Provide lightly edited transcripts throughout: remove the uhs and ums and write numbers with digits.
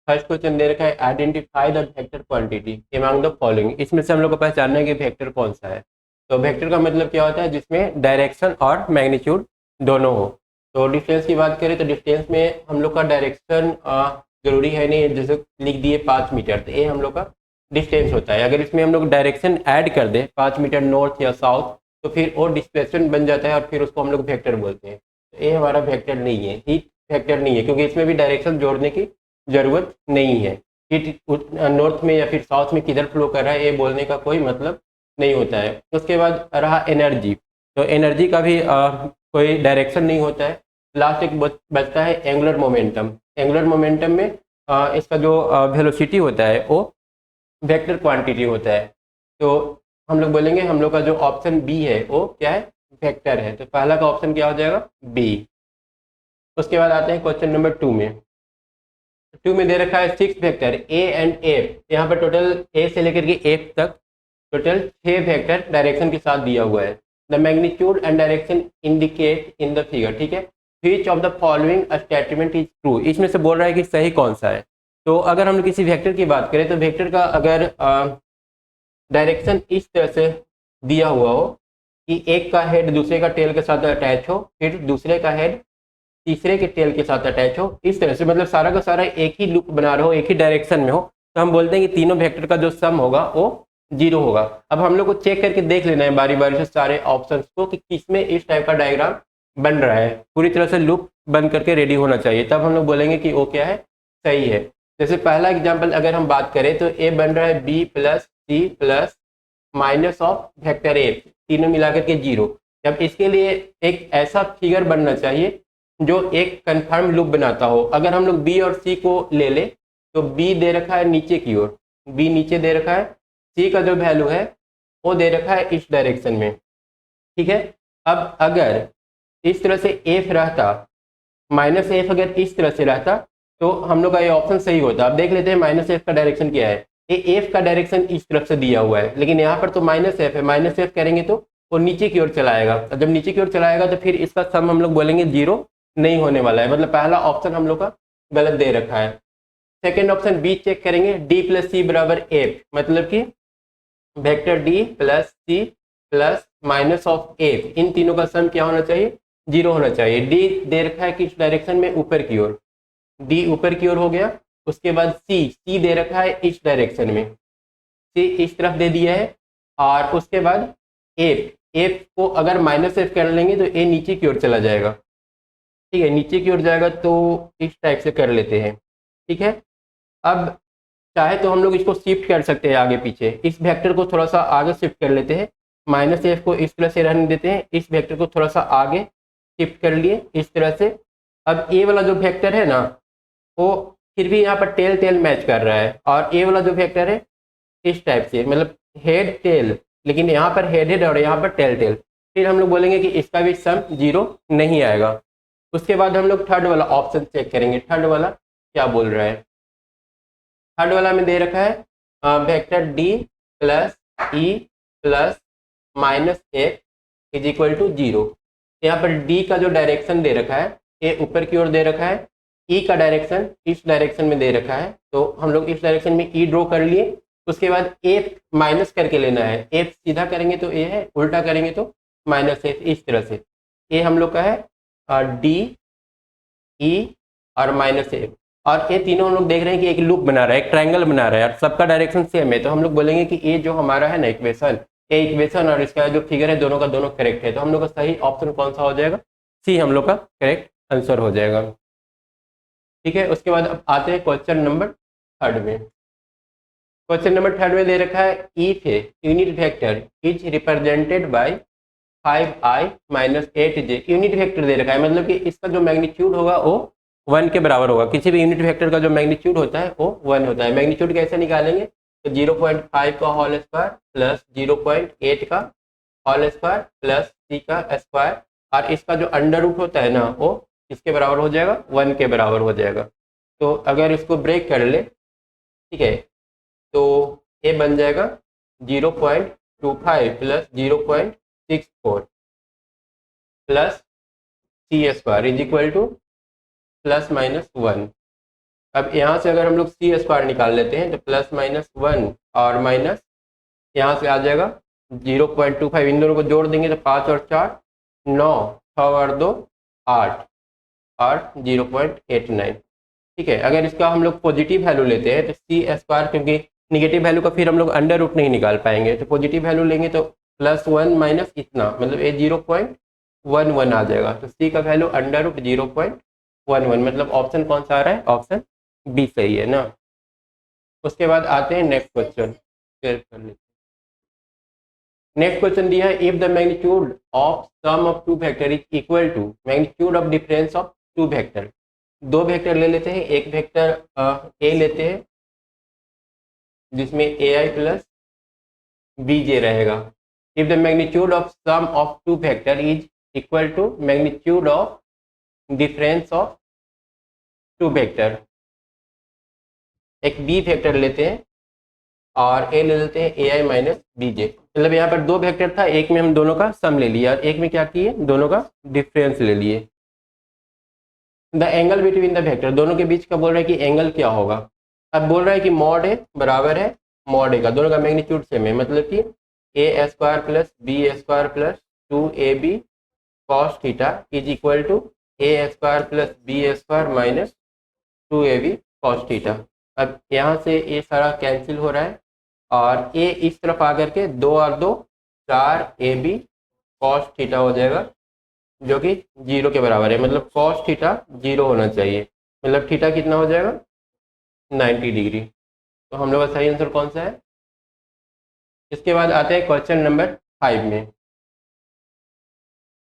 First question दे रखा है identify the vector quantity among the following. इसमें से हम लोग को पहचानना है कि वेक्टर कौन सा है। तो वेक्टर का मतलब क्या होता है, जिसमें डायरेक्शन और मैग्नीट्यूड दोनों हो। तो डिस्टेंस की बात करें तो डिस्टेंस में हम लोग का डायरेक्शन जरूरी है नहीं, जैसे लिख दिए 5 मीटर, तो ये हम लोग का डिस्टेंस होता है। अगर इसमें हम लोग डायरेक्शन ऐड कर दें 5 मीटर नॉर्थ या साउथ, तो फिर वो डिस्प्लेसमेंट बन जाता है और फिर उसको हम लोग वेक्टर बोलते हैं। तो ये हमारा वेक्टर नहीं है, हीट वेक्टर नहीं है, क्योंकि इसमें भी डायरेक्शन जोड़ने की ज़रूरत नहीं है। हीट नॉर्थ में या फिर साउथ में किधर फ्लो कर रहा है ये बोलने का कोई मतलब नहीं होता है। उसके बाद रहा एनर्जी। तो एनर्जी का भी कोई डायरेक्शन नहीं होता है। लास्ट एक बचता है एंगुलर मोमेंटम। एंगुलर मोमेंटम में इसका जो वेलोसिटी होता है वो वेक्टर क्वांटिटी होता है। तो हम लोग बोलेंगे हम लोग का जो ऑप्शन बी है वो क्या है, वेक्टर है। तो पहला का ऑप्शन क्या हो जाएगा, बी। उसके बाद आते हैं क्वेश्चन नंबर 2 में। 2 में दे रखा है 6 वेक्टर ए एंड एफ। यहाँ पर टोटल ए से लेकर के एफ तक टोटल 6 वेक्टर डायरेक्शन के साथ दिया हुआ है। The magnitude and direction indicate in the figure, ठीक है। Which of the following statement is true, इसमें से बोल रहा है कि सही कौन सा है। तो अगर हम लोग किसी वेक्टर की बात करें तो वेक्टर का अगर डायरेक्शन इस तरह से दिया हुआ हो कि एक का हेड दूसरे का टेल के साथ अटैच हो, फिर दूसरे का हेड तीसरे के टेल के साथ अटैच हो, इस तरह से मतलब सारा का सारा एक ही लूप बना रहा हो, एक ही डायरेक्शन में हो, तो हम बोलते हैं कि तीनों वेक्टर का जो सम होगा वो 0 होगा। अब हम लोग को चेक करके देख लेना है बारी बारी से सारे ऑप्शंस को कि किसमें इस टाइप का डायग्राम बन रहा है। पूरी तरह से लूप बन करके रेडी होना चाहिए, तब हम लोग बोलेंगे कि वो क्या है, सही है। जैसे पहला एग्जाम्पल अगर हम बात करें तो ए बन रहा है b plus C plus minus of vector a, तीनों मिलाकर के 0। जब इसके लिए एक ऐसा फिगर बनना चाहिए जो एक कन्फर्म लूप बनाता हो। अगर हम लोग बी और सी को ले ले तो बी दे रखा है नीचे की ओर, बी नीचे दे रखा है, सी का जो वैल्यू है वो दे रखा है इस डायरेक्शन में, ठीक है। अब अगर इस तरह से एफ रहता, माइनस एफ अगर इस तरह से रहता तो हम लोग का ये ऑप्शन सही होता। अब देख लेते हैं माइनस एफ का डायरेक्शन क्या है। ये एफ का डायरेक्शन इस तरफ से दिया हुआ है, लेकिन यहाँ पर तो माइनस एफ है, माइनस एफ करेंगे तो वो नीचे की ओर चलाएगा। जब नीचे की ओर चलाएगा तो फिर इसका सम हम लोग बोलेंगे 0 नहीं होने वाला है। मतलब पहला ऑप्शन हम लोग का गलत दे रखा है। सेकेंड ऑप्शन बी चेक करेंगे, डी प्लस सी बराबर एफ, मतलब कि vector D plus C plus minus of F, इन तीनों का सम क्या होना चाहिए, 0 होना चाहिए। डी दे रखा है किस डायरेक्शन में, ऊपर की ओर, डी ऊपर की ओर हो गया। उसके बाद सी दे रखा है इस डायरेक्शन में, सी इस तरफ दे दिया है। और उसके बाद एफ को अगर माइनस एफ कर लेंगे तो ए नीचे की ओर चला जाएगा, ठीक है, नीचे की ओर जाएगा। तो इस टाइप से कर लेते हैं, ठीक है। अब चाहे तो हम लोग इसको शिफ्ट कर सकते हैं आगे पीछे, इस वेक्टर को थोड़ा सा आगे शिफ्ट कर लेते हैं, माइनस एफ को इस तरह से रहने देते हैं, इस वेक्टर को थोड़ा सा आगे शिफ्ट कर लिए इस तरह से। अब ए वाला जो वेक्टर है ना वो फिर भी यहाँ पर टेल टेल मैच कर रहा है, और ए वाला जो वेक्टर है इस टाइप से, मतलब हेड टेल, लेकिन यहाँ पर हेड हेड और यहाँ पर टेल टेल, फिर हम लोग बोलेंगे कि इसका भी सम 0 नहीं आएगा। उसके बाद हम लोग थर्ड वाला ऑप्शन चेक करेंगे, थर्ड वाला क्या बोल रहा है। थर्ड वाला में दे रखा है vector D plus e plus minus f is equal to 0। यहाँ पर डी का जो डायरेक्शन दे रखा है ये ऊपर की ओर दे रखा है, ई का डायरेक्शन इस डायरेक्शन में दे रखा है, तो हम लोग इस डायरेक्शन में ई ड्रॉ कर लिए। उसके बाद एफ माइनस करके लेना है, एफ सीधा करेंगे तो ए है, उल्टा करेंगे तो माइनस एफ, इस तरह से। ये हम लोग का है डी ई और माइनस एफ, और ये तीनों हम लोग देख रहे हैं कि एक लूप बना रहा है, एक ट्रायंगल बना रहा है और सबका डायरेक्शन सेम है। तो हम लोग बोलेंगे कि ये जो हमारा है ना इक्वेशन, ये इक्वेशन और इसका जो फिगर है दोनों का दोनों करेक्ट है। तो हम लोग का सही ऑप्शन कौन सा हो जाएगा, सी हम लोग का करेक्ट आंसर हो जाएगा, ठीक है। उसके बाद अब आते हैं क्वेश्चन नंबर थर्ड में। क्वेश्चन नंबर थर्ड में दे रखा है if a unit vector is represented by 5i minus 8j, unit vector दे रखा है, मतलब कि इसका जो मैग्नीट्यूड होगा वो 1 के बराबर होगा। किसी भी यूनिट वेक्टर का जो मैग्नीट्यूड होता है वो 1 होता है। मैग्नीट्यूड कैसे निकालेंगे, तो 0.5 का होल स्क्वायर प्लस 0.8 का होल स्क्वायर प्लस c का स्क्वायर, और इसका जो अंडर रूट होता है ना वो इसके बराबर हो जाएगा, 1 के बराबर हो जाएगा। तो अगर इसको ब्रेक कर ले, ठीक है, तो ये बन जाएगा 0.25 plus 0.64 plus c square is equal to plus minus 1। अब यहाँ से अगर हम लोग सी स्क्वायर निकाल लेते हैं तो प्लस माइनस 1 और माइनस यहाँ से आ जाएगा 0.25, इन दोनों को जोड़ देंगे तो 5 और 4 9, 6 और 2 8 और 0.89। ठीक है, अगर इसका हम लोग पॉजिटिव वैल्यू लेते हैं तो सी स्क्वायर, क्योंकि निगेटिव वैल्यू का फिर हम लोग अंडर रूट नहीं निकाल पाएंगे, तो पॉजिटिव वैल्यू लेंगे तो +1 माइनस इतना, मतलब ये 0.11 आ जाएगा। तो सी का वैल्यू अंडर रूट 0.11, मतलब ऑप्शन कौन सा आ रहा है, ऑप्शन बी सही है ना। उसके बाद आते हैं नेक्स्ट क्वेश्चन, नेक्स्ट क्वेश्चन दिया है, if the magnitude of sum of two vector is equal to magnitude of difference of two vector. दो वेक्टर ले लेते हैं, एक वेक्टर ए लेते हैं जिसमें ए आई प्लस बी जे रहेगा। If the magnitude of sum of two vector is equal to magnitude of difference of two vector. एक बी वेक्टर लेते हैं और ए ले लेते हैं ए आई माइनस बी जे। मतलब यहाँ पर दो वेक्टर था, एक में हम दोनों का सम ले लिया और एक में क्या किए, दोनों का डिफरेंस ले लिए। The angle between the vector, दोनों के बीच का बोल रहा है कि एंगल क्या होगा। अब बोल रहा है कि मॉड ए बराबर है मॉड ए का, दोनों का मैग्नीट्यूड सेम है, मतलब कि A square plus B square plus 2ab cos theta is equal to A square plus B square minus 2ab cos theta. अब यहाँ से ये सारा कैंसिल हो रहा है और ए इस तरफ आकर के 2 और 2 4ab कॉस थीटा हो जाएगा, जो कि 0 के बराबर है, मतलब कॉस थीटा 0 होना चाहिए, मतलब थीटा कितना हो जाएगा 90 डिग्री। तो हम लोग का सही आंसर कौन सा है। इसके बाद आते हैं क्वेश्चन नंबर 5 में।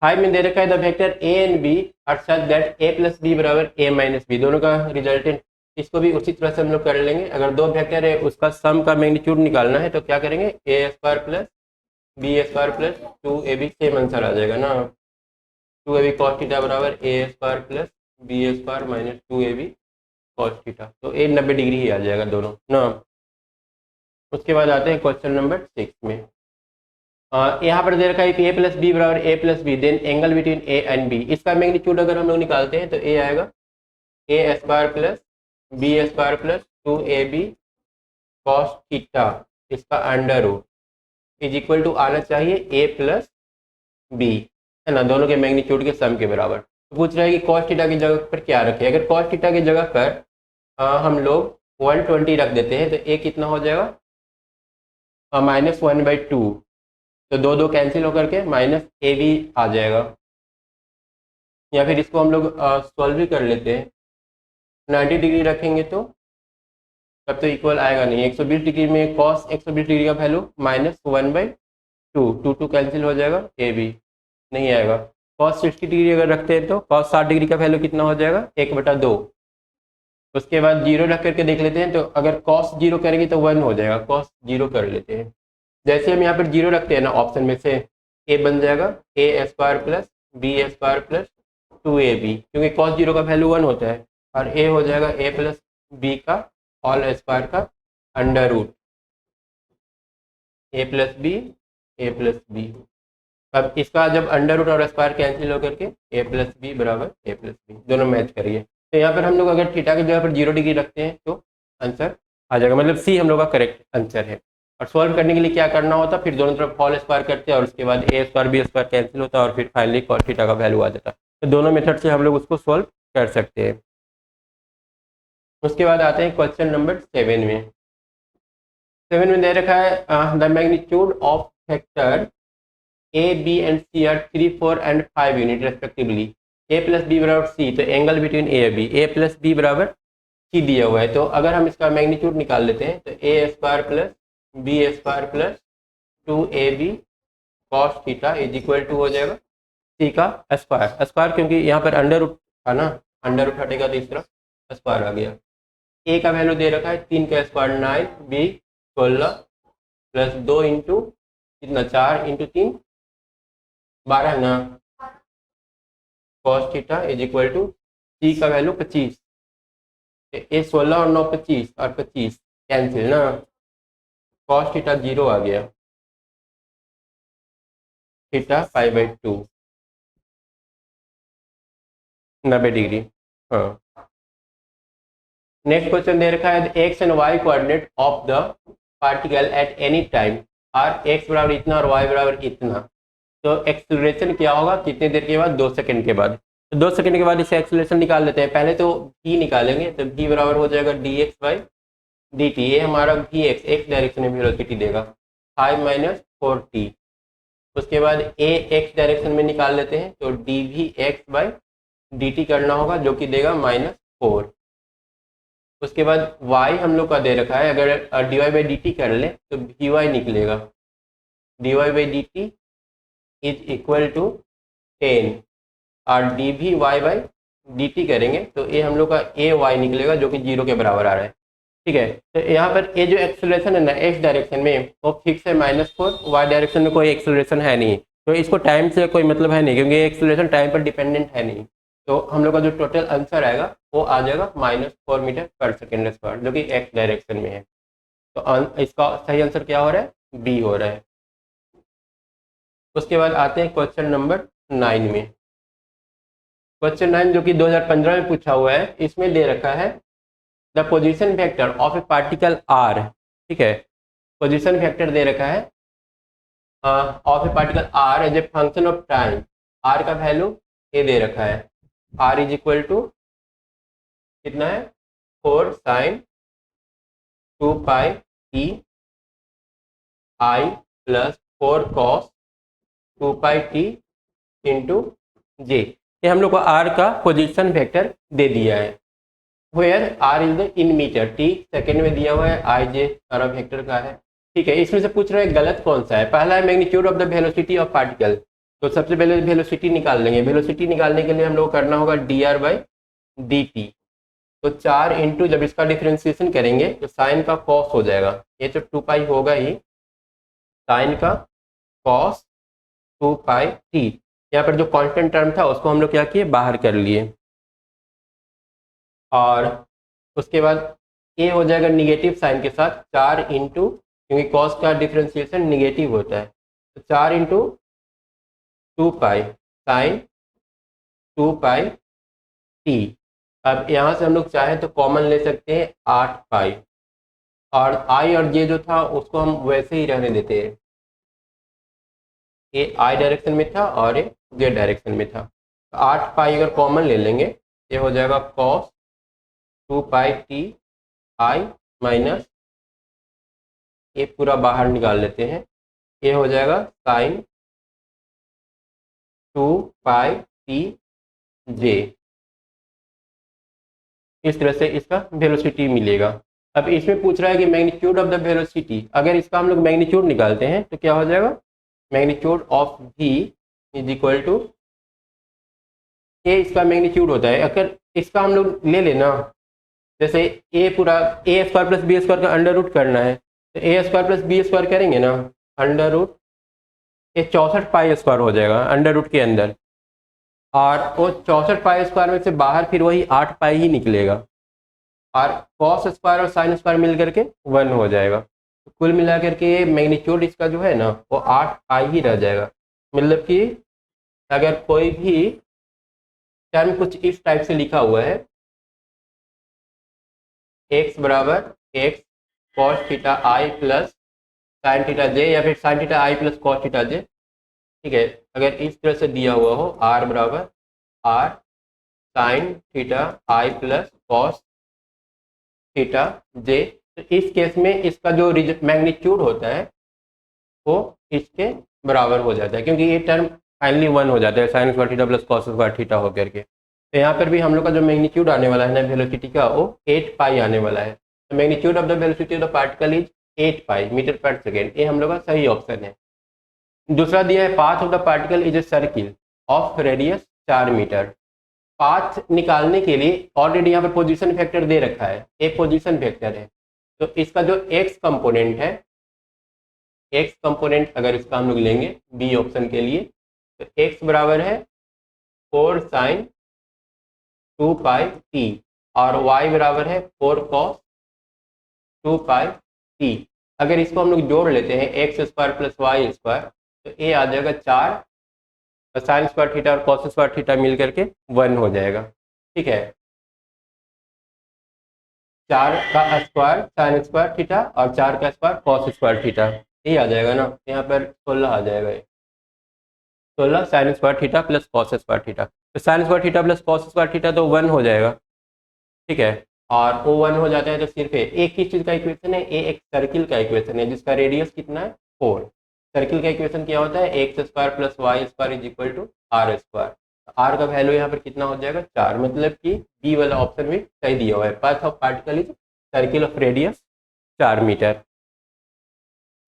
5 में दे रखा है the vector a and B are such that a plus B बराबर ए माइनस बी, दोनों का रिजल्टेंट। इसको भी उसी तरह से हम लोग कर लेंगे। अगर दो वेक्टर है उसका सम का मैग्नीट्यूड निकालना है तो क्या करेंगे, A square plus B square plus 2ab, same answer आ जाएगा ना। 2ab कॉस थीटा बराबर ए square plus B square minus 2ab cos theta, तो ए 90 डिग्री ही आ जाएगा दोनों ना। उसके बाद आते हैं क्वेश्चन नंबर 6 में। यहाँ पर दे रखा है कि ए प्लस बी बराबर A plus B, then angle between A and B. इसका मैग्नीट्यूड अगर हम लोग निकालते हैं तो ए आएगा A square plus B square plus 2ab cos theta, इसका under root is equal to आना चाहिए ए प्लस बी, है ना, दोनों के मैग्नीट्यूड के सम के बराबर। तो पूछ रहा है कि कॉस थीटा की जगह पर क्या रखें। अगर कॉस थीटा की जगह पर हम लोग 120 रख देते हैं तो ए कितना हो जाएगा, -1/2, तो दो दो कैंसिल होकर के माइनस ए भी आ जाएगा। या फिर इसको हम लोग सॉल्व भी कर लेते हैं, 90 डिग्री रखेंगे तो तब तो इक्वल आएगा नहीं। 120 डिग्री में कॉस 120 डिग्री का वैल्यू -1/2, 2 कैंसिल हो जाएगा, ए भी नहीं आएगा। कॉस 60 डिग्री अगर रखते हैं तो कॉस 60 डिग्री का वैल्यू कितना हो जाएगा, 1/2। उसके बाद जीरो रख करके देख लेते हैं, तो अगर कॉस 0 करेंगे तो 1 हो जाएगा, कॉस 0 कर लेते हैं। जैसे हम यहाँ पर 0 रखते हैं ना ऑप्शन में से, ए बन जाएगा A square plus B square plus 2ab, क्योंकि कॉस 0 का वैल्यू 1 होता है, और ए हो जाएगा ए प्लस बी का ऑल स्क्वायर का under root, A plus b a plus B. अब इसका जब अंडर रूट और स्क्वायर कैंसिल होकर के ए प्लस बी बराबर ए प्लस बी, दोनों मैच करिए। तो यहाँ पर हम लोग अगर थीटा की जगह पर 0 डिग्री रखते हैं तो आंसर आ जाएगा, मतलब सी हम लोग का करेक्ट आंसर है। और सॉल्व करने के लिए क्या करना होता, फिर दोनों तरफ होल स्क्वायर करते हैं और उसके बाद ए स्क्वायर बी स्क्वायर कैंसिल होता है और फिर फाइनली कॉस थीटा का वैल्यू आ जाता है। तो दोनों मेथड से हम लोग उसको सॉल्व कर सकते हैं। उसके बाद आते हैं क्वेश्चन नंबर 7 में। 7 में दे रखा है the magnitude of vector a b and c are 3, 4 and 5 unit respectively. A plus B बराबर सी, तो angle between a B, a plus B बराबर सी दिया हुआ है। तो अगर हम इसका मैग्नीट्यूड निकाल लेते हैं तो ए square plus B square plus 2ab cos theta is equal to हो जाएगा सी का स्क्वायर। स्क्वायर क्योंकि यहाँ पर अंडर रूट था ना, अंडर रूट हटेगा तो इस तरफ स्क्वायर आ गया। ए का वैल्यू दे रखा है 3 का स्क्वायर 9, बी 16 प्लस 2 इंटू कितना 4 इंटू 3 12 ना, cos theta is equal to C का वैल्यू 25, ए 16 और 9 25 और 25 कैंसिल ना, कॉस थीटा 0 आ गया, थीटा 5/2 90 डिग्री। हाँ नेक्स्ट क्वेश्चन दे रखा है x and y coordinate of the particle at any time are x बराबर इतना और वाई बराबर इतना। तो एक्सेलरेशन क्या होगा कितनी देर के बाद, 2 सेकंड के बाद। तो 2 सेकंड के बाद इसे एक्सेलरेशन निकाल लेते हैं। पहले तो v निकालेंगे, तो v बराबर हो जाएगा dx बाई dt। ये हमारा v x डायरेक्शन में वेलोसिटी देगा 5 माइनस 4t। उसके बाद a x डायरेक्शन में निकाल लेते हैं, तो dv x बाई dt करना होगा जो कि देगा -4। उसके बाद y हम लोग का दे रखा है, अगर dy बाई dt कर ले तो vy निकलेगा, dy by dt is equal to 10 और dv y बाई dt करेंगे तो ये हम लोग का a y निकलेगा जो कि 0 के बराबर आ रहा है। ठीक है, तो यहाँ पर ये जो एक्सेलरेशन है ना x डायरेक्शन में वो फिक्स है -4, y डायरेक्शन में कोई एक्सेलरेशन है नहीं, तो इसको टाइम से कोई मतलब है नहीं क्योंकि एक्सेलरेशन टाइम पर डिपेंडेंट है नहीं। तो हम लोग का जो टोटल आंसर आएगा वो आ जाएगा -4 मीटर पर सेकेंड स्क्वायर जो कि x डायरेक्शन में है। तो इसका सही आंसर क्या हो रहा है, बी हो रहा है। उसके बाद आते हैं क्वेश्चन नंबर 9 में। क्वेश्चन 9 जो कि 2015 में पूछा हुआ है, इसमें दे रखा है the position vector of a particle R. ठीक है, पोजीशन वेक्टर दे रखा है of a particle R as a function of time. R का वैल्यू ए दे रखा है, आर इज इक्वल टू कितना है 4 sine 2 pi T I plus 4 cos 2 pi T into J. ये हम लोग को आर का पोजीशन वेक्टर दे दिया है। Where r is the in metre, t second में दिया हुआ है, आई जे सारा वेक्टर का है। ठीक है, इसमें से पूछ रहे हैं गलत कौन सा है। पहला है magnitude of the velocity of particle, तो सबसे पहले वेलोसिटी निकाल लेंगे। वेलोसिटी निकालने के लिए हम लोग करना होगा D R by D T. तो 4 इंटू जब इसका डिफ्रेंसिएशन करेंगे तो साइन का कॉस हो जाएगा, ये तो 2 पाई होगा ही, साइन का कॉस 2 पाई टी। यहाँ पर जो कांस्टेंट टर्म था उसको हम लोग क्या किए, बाहर कर लिए। और उसके बाद ए हो जाएगा निगेटिव साइन के साथ 4 इंटू, क्योंकि कॉस का डिफ्रेंसिएशन निगेटिव होता है, तो 4 into 2 pi sine 2 pi T. अब यहाँ से हम लोग चाहें तो कॉमन ले सकते हैं 8 पाई, और आई और जे जो था उसको हम वैसे ही रहने देते हैं। ये आई डायरेक्शन में था और ये जे डायरेक्शन में था, तो 8 पाई अगर कॉमन ले लेंगे ये हो जाएगा कॉस 2 पाई टी आई माइनस, ये पूरा बाहर निकाल लेते हैं, ये हो जाएगा साइन 2 पाई टी जे। इस तरह से इसका वेलोसिटी मिलेगा। अब इसमें पूछ रहा है कि मैग्नीट्यूड ऑफ द वेलोसिटी, अगर इसका हम लोग मैग्नीट्यूड निकालते हैं तो क्या हो जाएगा, magnitude of v is equal to, ये इसका मैग्नीट्यूड होता है। अगर इसका हम लोग ले लेना, जैसे ए पूरा ए स्क्वायर प्लस बी स्क्वायर का अंडर रूट करना है, तो ए स्क्वायर प्लस बी स्क्वायर करेंगे ना, अंडर रूट ये 64 पाई स्क्वायर हो जाएगा अंडर रूट के अंदर, और वो 64 पाई स्क्वायर में से बाहर फिर वही 8 पाई ही निकलेगा, और कॉस स्क्वायर और साइन स्क्वायर मिल करके 1 हो जाएगा। तो कुल मिला करके मैग्नीट्यूड इसका जो है ना वो 8 पाई ही रह जाएगा। मतलब कि अगर कोई भी टर्म कुछ इस टाइप से लिखा हुआ है, x बराबर x कॉस थीटा आई प्लस साइन थीटा जे, या फिर साइन थीटा आई प्लस कॉस थीटा जे। ठीक है, अगर इस तरह से दिया हुआ हो r बराबर r साइन थीटा आई प्लस कॉस थीटा जे, तो इस केस में इसका जो मैग्नीट्यूड होता है वो इसके बराबर हो जाता है, क्योंकि ये टर्म फाइनली 1 हो जाता है sign square theta plus cos square theta होकर के। तो यहाँ पर भी हम लोग का जो मैग्नीट्यूड आने वाला है ना वेलोसिटी का, वो 8 पाई आने वाला है। तो magnitude of the velocity of the particle is 8 pi metre per second, ये हम लोग का सही ऑप्शन है। दूसरा दिया है path of the particle is a circle of radius 4 metre. Path निकालने के लिए ऑलरेडी यहाँ पर पोजीशन फैक्टर दे रखा है, एक पोजीशन फैक्टर है, तो इसका जो एक्स कंपोनेंट है, एक्स कंपोनेंट अगर इसका हम लोग लेंगे बी ऑप्शन के लिए, तो एक्स बराबर है 4 साइन 2 पाई टी, और y बराबर है 4 कॉस 2 पाई टी। अगर इसको हम लोग जोड़ लेते हैं x square plus y square, तो ये आ जाएगा 4 साइन स्क्वायर थीटा और कॉस स्क्वायर थीटा मिल करके 1 हो जाएगा। ठीक है, 4 का स्क्वायर साइन स्क्वायर थीटा और 4 का स्क्वायर कॉस स्क्वायर थीटा, ये आ जाएगा ना। यहाँ पर 16 आ जाएगा, ये 16 sine square theta plus cos square theta. तो sine square theta plus cos square theta तो 1 हो जाएगा, ठीक है। और वो 1 हो जाता है तो सिर्फ एक ही चीज़ का इक्वेशन है, ए एक सर्किल का इक्वेशन है जिसका रेडियस कितना है 4। सर्किल का इक्वेशन क्या होता है, x square plus y square is equal to r square. R का वैल्यू यहाँ पर कितना हो जाएगा 4, मतलब कि बी वाला ऑप्शन भी सही दिया हुआ है। Path of particle is circle of radius 4 metre.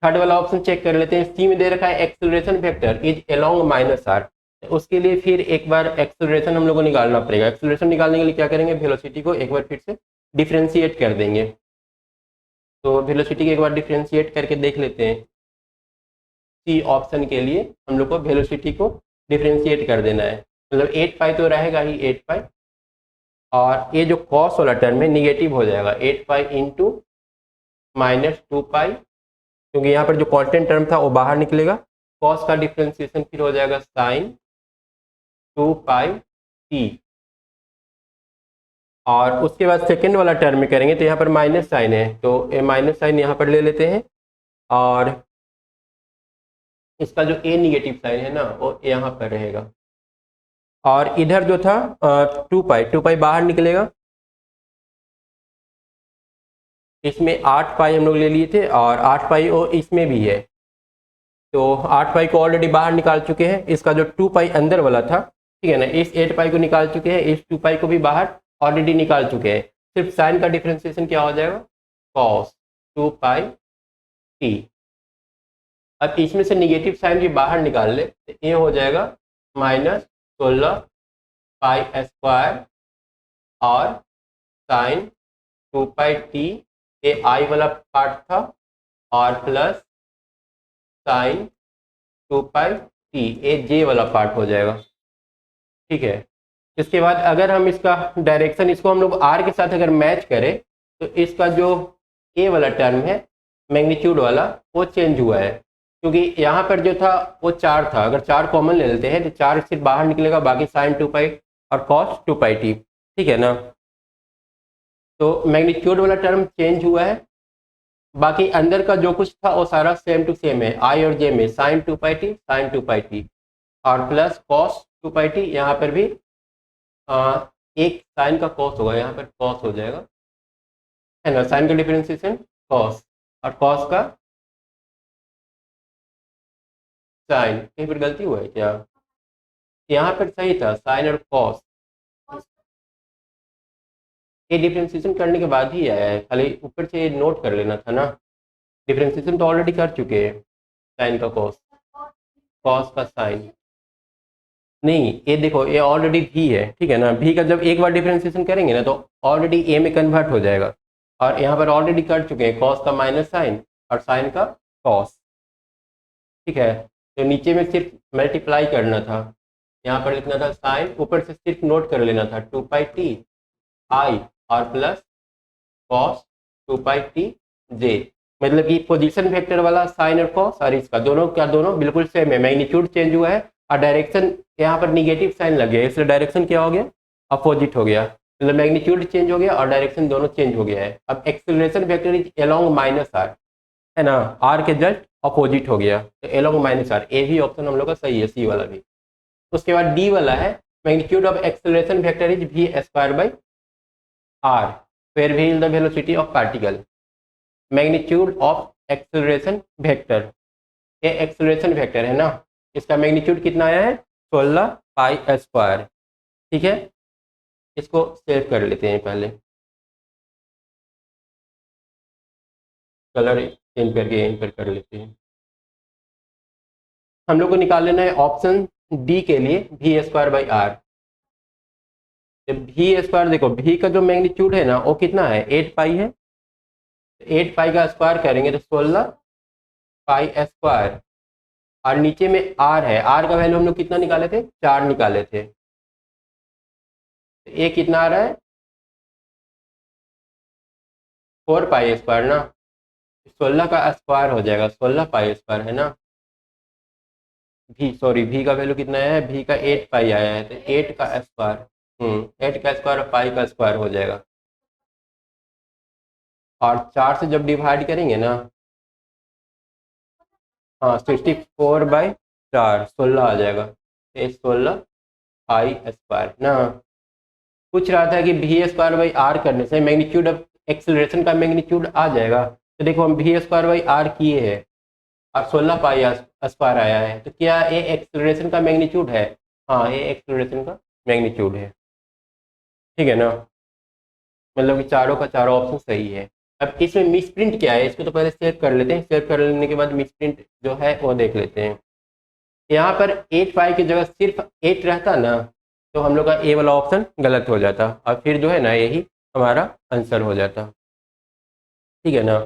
Third वाला ऑप्शन चेक कर लेते हैं। सी में दे रखा है acceleration vector is along minus r. उसके लिए फिर एक बार एक्सेलरेशन हम लोग को निकालना पड़ेगा। एक्सेलरेशन निकालने के लिए क्या करेंगे, वेलोसिटी को एक बार फिर से डिफ्रेंशिएट कर देंगे। तो वेलोसिटी को एक बार डिफ्रेंशिएट करके देख लेते हैं। सी ऑप्शन के लिए हम लोग को वेलोसिटी को डिफ्रेंशिएट कर देना है, मतलब 8 पाई तो रहेगा ही 8 पाई, और ये जो कॉस वाला टर्म है निगेटिव हो जाएगा 8 पाई इंटू माइनस 2 पाई, क्योंकि यहाँ पर जो कांस्टेंट टर्म था वो बाहर निकलेगा। कॉस का डिफ्रेंशिएशन फिर हो जाएगा साइन 2 पाई टी, और उसके बाद सेकेंड वाला टर्म में करेंगे तो यहाँ पर माइनस साइन है, तो ये माइनस साइन यहाँ पर ले लेते हैं, और इसका जो ए निगेटिव साइन है ना वो यहाँ पर रहेगा। और इधर जो था 2 पाई बाहर निकलेगा। इसमें 8 पाई हम लोग ले लिए थे और 8 पाई वो इसमें भी है, तो 8 पाई को ऑलरेडी बाहर निकाल चुके हैं। इसका जो 2 पाई अंदर वाला था, ठीक है ना, इस 8 पाई को निकाल चुके हैं, इस 2 पाई को भी बाहर ऑलरेडी निकाल चुके हैं। सिर्फ साइन का डिफ्रेंसिएशन क्या हो जाएगा, कॉस 2 पाई टी। अब इसमें से निगेटिव साइन भी बाहर निकाल ले तो ये हो जाएगा माइनस 16 पाई स्क्वायर और साइन 2 पाई टी, ये आई वाला पार्ट था, और प्लस साइन 2 पाई टी, ये जे वाला पार्ट हो जाएगा, ठीक है। इसके बाद अगर हम इसका डायरेक्शन, इसको हम लोग आर के साथ अगर मैच करें तो इसका जो ए वाला टर्म है मैग्नीट्यूड वाला वो चेंज हुआ है, क्योंकि यहाँ पर जो था वो 4 था। अगर 4 कॉमन ले लेते हैं तो 4 सिर्फ बाहर निकलेगा, बाकी साइन 2 पाई और कॉस 2 पाई टी, ठीक है ना। तो मैग्नीट्यूड वाला टर्म चेंज हुआ है, बाकी अंदर का जो कुछ था वो सारा सेम टू सेम है। आई और जे में sign 2 pi T sign 2 pi T और प्लस कॉस 2 पाई टी, यहाँ पर भी एक साइन का कॉस होगा, यहाँ पर कॉस हो जाएगा, है ना। साइन का डिफरेंशिएशन कॉस और कॉस का साइन, कहीं पर गलती हुआ है क्या, यहाँ पर सही था साइन और कॉस। ये डिफरेंशिएशन करने के बाद ही आया है, खाली ऊपर से नोट कर लेना था ना। डिफरेंशिएशन तो ऑलरेडी कर चुके हैं, साइन का कॉस, कॉस का साइन नहीं। ये देखो ये ऑलरेडी भी है, ठीक है ना। भी का जब एक बार डिफरेंशिएशन करेंगे ना तो ऑलरेडी ए में कन्वर्ट हो जाएगा, और यहाँ पर ऑलरेडी कर चुके हैं कॉस का माइनस साइन और साइन का कॉस, ठीक है। तो नीचे में सिर्फ मल्टीप्लाई करना था, यहाँ पर लिखना था साइन, ऊपर से सिर्फ नोट कर लेना था 2 पाई टी आई और प्लस कॉस 2 पाई टी जे, मतलब कि पोजीशन वेक्टर वाला साइन और कॉस और इसका दोनों का दोनों बिल्कुल सेम है। मैग्नीट्यूड चेंज हुआ है और डायरेक्शन यहाँ पर निगेटिव साइन लग गया, इसलिए डायरेक्शन क्या हो गया, अपोजिट हो गया, मतलब मैग्नीट्यूड चेंज हो गया और डायरेक्शन दोनों चेंज हो गया है। अब acceleration vector is along minus r, है ना, आर के जस्ट अपोजिट हो गया, तो अलोंग माइनस आर, ए भी ऑप्शन हम लोग का सही है, सी वाला भी। उसके बाद डी वाला है magnitude of acceleration vector is v square by r, where v is the velocity of particle. Magnitude of acceleration vector, ये एक्सेलरेशन वेक्टर है ना, इसका मैग्नीट्यूड कितना आया है 16 पाई स्क्वायर, ठीक है। इसको सेव कर लेते हैं, पहले कलर चेंज करके यहीं पर कर लेते हैं। हम लोग को निकाल लेना है ऑप्शन डी के लिए V square by R. V square देखो, वी का जो मैग्नीट्यूड है ना वो कितना है 8 पाई है, 8 पाई का स्क्वायर करेंगे तो 16 पाई स्क्वायर, और नीचे में आर है, आर का वैल्यू हम लोग कितना निकाले थे 4 निकाले थे, ये कितना आ रहा है 4 पाई स्क्वायर ना, 16 का स्क्वायर हो जाएगा 16 पाई स्क्वायर, है ना। भी सॉरी भी का वैल्यू कितना है, भी का 8 पाई आया है, तो 8 का स्क्वायर 8 का स्क्वायर पाई का स्क्वायर हो जाएगा, और 4 से जब डिवाइड करेंगे ना, हाँ 64/4 16 आ जाएगा। ये 16 आई स्क्वायर ना। पूछ रहा था कि v² करने से मैग्नीट्यूड ऑफ एक्सेलरेशन का मैग्नीट्यूड आ जाएगा। तो देखो हम v² किए हैं और 16 पाई स्क्वायर आया है, तो क्या ये एक्सेलरेशन का मैग्नीट्यूड है? हाँ ये एक्सेलरेशन का मैग्नीट्यूड है। ठीक है ना, मतलब कि चारों का चारों ऑप्शन सही है। अब इसमें मिसप्रिंट क्या है, इसको तो पहले सेव कर लेते हैं, सेव कर लेने के बाद मिसप्रिंट जो है वो देख लेते हैं। यहाँ पर 8 पाई की जगह सिर्फ 8 रहता ना, तो हम लोग का ए वाला ऑप्शन गलत हो जाता और फिर जो है ना यही हमारा आंसर हो जाता। ठीक है ना।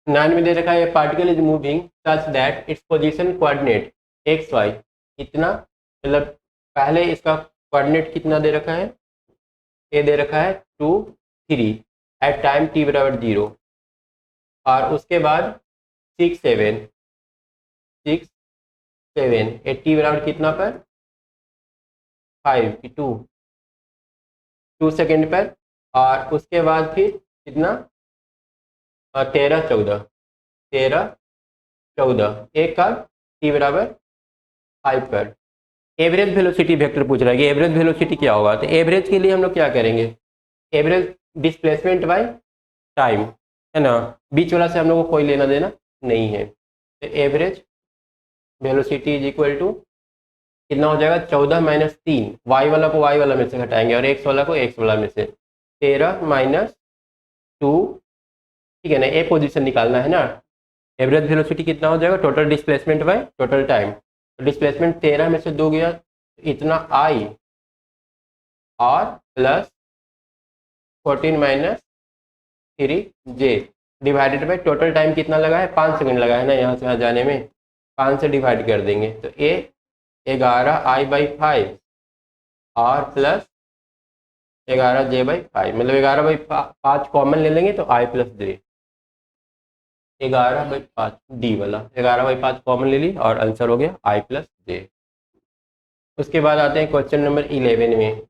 9 में दे रखा है particle is moving such that its position coordinate X Y इतना, मतलब पहले इसका कोऑर्डिनेट कितना दे रखा है, ये दे रखा है 2 3 एट टाइम t=0, और उसके बाद 6 7 6 7 t कितना पर 5 की 2 सेकेंड पर, और उसके बाद फिर कितना 13 14 एक का t=5 पर। एवरेज वेलोसिटी वेक्टर पूछ रहा है कि एवरेज वेलोसिटी क्या होगा, तो एवरेज के लिए हम लोग क्या करेंगे, एवरेज डिस्प्लेसमेंट बाय टाइम है ना, बीच वाला से हम लोग को कोई लेना देना नहीं है। तो average velocity is equal to कितना हो जाएगा 14 माइनस 3, वाई वाला को वाई वाला में से घटाएंगे और एक्स वाला को एक्स वाला में से, 13 माइनस 2। ठीक है ना, ए पोजीशन निकालना है ना। एवरेज वेलोसिटी कितना हो जाएगा, total displacement by total time. तो डिस्प्लेसमेंट 13 में से 2 गया, इतना आई, और plus 14 minus 3 J, divided by total time कितना लगा है 5 सेकंड लगा है ना यहाँ से यहाँ जाने में, 5 से डिवाइड कर देंगे तो ए 11I/5 और प्लस 11J/5, मतलब 11/5 कॉमन ले लेंगे तो I प्लस जे, 11/5 डी वाला 11/5 कॉमन ले ली और आंसर हो गया I प्लस जे। उसके बाद आते हैं क्वेश्चन नंबर 11 में।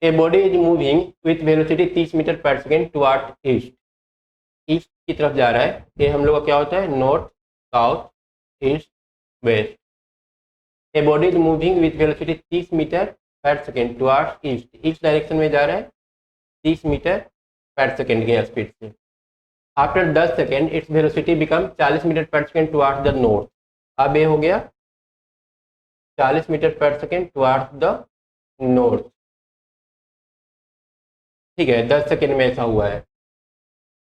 A body is moving with velocity 30 metre per second toward east, east की तरफ जा रहा है। ये हम लोग का क्या होता है, north south east west. A body is moving with velocity 30 metre per second towards east, east direction में जा रहा है 30 मीटर पर सेकेंड की स्पीड से। After 10 second its velocity become 40 metre per second towards the north. अब ये हो गया 40 metre per second towards the north. ठीक है, 10 सेकेंड में ऐसा हुआ है।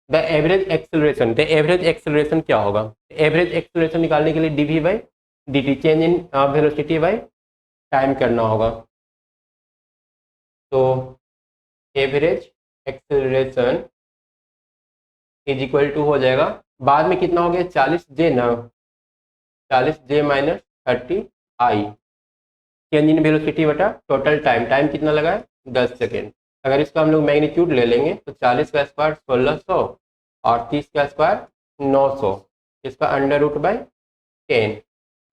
The average acceleration, the average acceleration क्या होगा, एवरेज एक्सेलरेशन निकालने के लिए dv/dt change in velocity by time करना होगा। तो average acceleration is equal to हो जाएगा, बाद में कितना हो गया 40J ना, 40J minus 30I change in velocity बटा टोटल टाइम, टाइम कितना लगा है 10 सेकेंड। अगर इसका हम लोग मैग्नीट्यूड ले लेंगे तो 40 का स्क्वायर 1600 और 30 का स्क्वायर 900, इसका अंडर रूट बाई 10,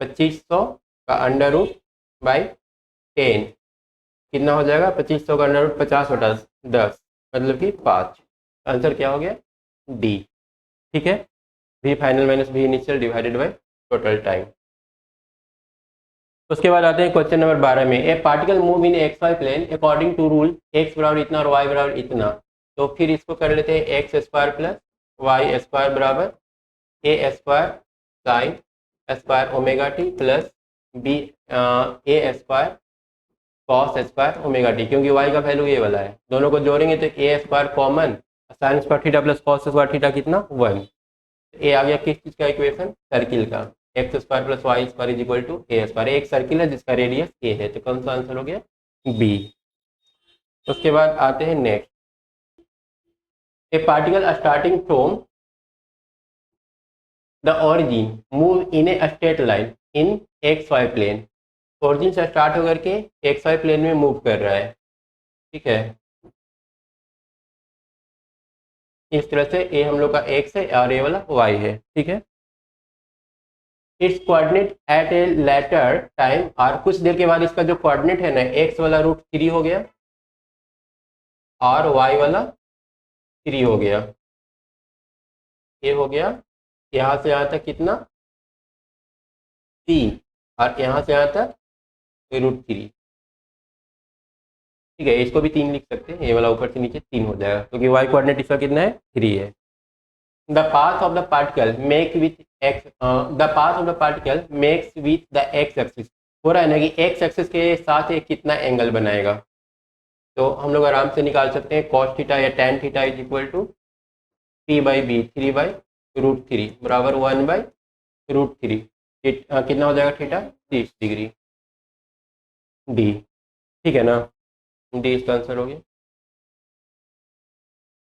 2500 का अंडर रूट बाई 10 कितना हो जाएगा, 2500 का अंडर रूट 50/10 मतलब कि 5। आंसर क्या हो गया डी। ठीक है, V final minus V initial divided by total time. उसके बाद आते हैं क्वेश्चन नंबर 12 में। A particle move in X Y plane according to rule X बराबर इतना और वाई बराबर इतना। तो फिर इसको कर लेते हैं x square plus y square बराबर ए square sine square omega t plus b a square cos square omega t, क्योंकि वाई का वैल्यू ये वाला है। दोनों को जोड़ेंगे तो ए square common, sine square theta plus cos square theta कितना 1। ए आ गया किस चीज़ का इक्वेशन, सर्किल का। X square plus y square is equal to A square, एक सर्किल है जिसका रेडियस ए है, तो कौन सा आंसर हो गया बी। उसके बाद आते हैं next. A particle starting from the origin move in a straight line in X Y plane, origin से स्टार्ट होकर के एक्स वाई प्लेन में मूव कर रहा है। ठीक है, इस तरह से ए हम लोग का एक्स है और ए वाला वाई है। ठीक है, its coordinate at a later time, और कुछ देर के बाद इसका जो कोऑर्डिनेट है ना, एक्स वाला √3 हो गया और वाई वाला 3 हो गया, ये हो गया, यहाँ से यहाँ तक कितना 3, और यहाँ से यहाँ तक √3। ठीक है, इसको भी 3 लिख सकते हैं, ये वाला ऊपर से नीचे 3 हो जाएगा, क्योंकि वाई कोऑर्डिनेट इसका कितना है 3 है। The path of the particle make with x, the path of the particle makes with the x axis, हो रहा है ना कि एक्स एक्सिस के साथ एक कितना एंगल बनाएगा, तो हम लोग आराम से निकाल सकते हैं cos थीटा या tan theta is equal to P/B 3/√3 बराबर 1/√3। कितना हो जाएगा थीटा 30 डिग्री, डी। ठीक है ना, डी इसका आंसर हो गया।